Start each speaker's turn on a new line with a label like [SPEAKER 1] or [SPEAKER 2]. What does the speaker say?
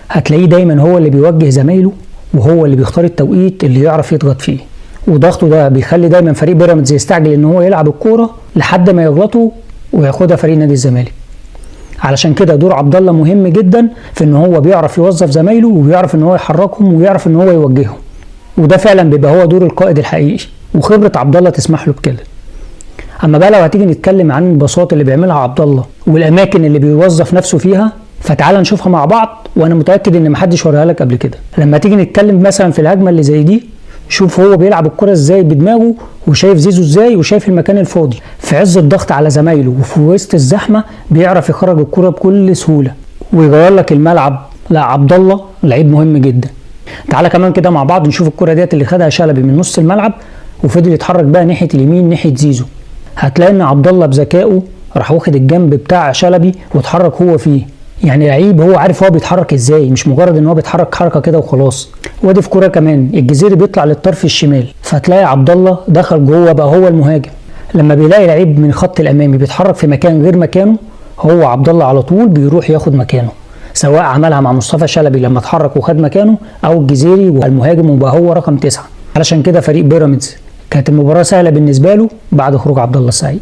[SPEAKER 1] هتلاقيه دايما هو اللي بيوجه زمايله، وهو اللي بيختار التوقيت اللي يعرف يضغط فيه، وضغطه ده بيخلي دايما فريق بيراميدز يستعجل ان هو يلعب الكوره لحد ما يغلطوا وياخدها فريق نادي الزمالك. علشان كده دور عبد الله مهم جدا في ان هو بيعرف يوظف زمايله، وبيعرف ان هو يحركهم، ويعرف ان هو يوجههم، وده فعلا بيبقى هو دور القائد الحقيقي، وخبره عبد الله تسمح له بكده. اما بقى لو هتيجي نتكلم عن البساط اللي بيعملها عبد الله والاماكن اللي بيوظف نفسه فيها، فتعال نشوفها مع بعض، وانا متاكد ان محدش وريها لك قبل كده. لما تيجي نتكلم مثلا في الهجمه اللي زي دي، شوف هو بيلعب الكره ازاي بدماغه، وشايف زيزو ازاي، وشايف المكان الفاضي في عز الضغط على زمايله وفي وسط الزحمه بيعرف يخرج الكره بكل سهوله ويغير لك الملعب. لا، عبد الله لعيب مهم جدا. تعالى كمان كده مع بعض نشوف الكره ديت اللي خدها شلبي من نص الملعب وفضل يتحرك بقى ناحيه اليمين ناحيه زيزو. هتلاقي ان عبد الله بذكائه راح واخد الجنب بتاع شلبي واتحرك هو فيه. يعني لعيب هو عارف هو بيتحرك ازاي، مش مجرد ان هو بيتحرك حركه كده وخلاص. وادي في كوره كمان الجزيري بيطلع للطرف الشمال، فتلاقي عبد الله دخل جوه بقى هو المهاجم. لما بيلاقي لعيب من الخط الامامي بيتحرك في مكان غير مكانه، هو عبد الله على طول بيروح ياخد مكانه، سواء عملها مع مصطفى شلبي لما اتحرك وخد مكانه، او الجزيري والمهاجم وبقى هو رقم 9. علشان كده فريق بيراميدز كانت المباراه سهله بالنسبه له بعد خروج عبد الله السعيد.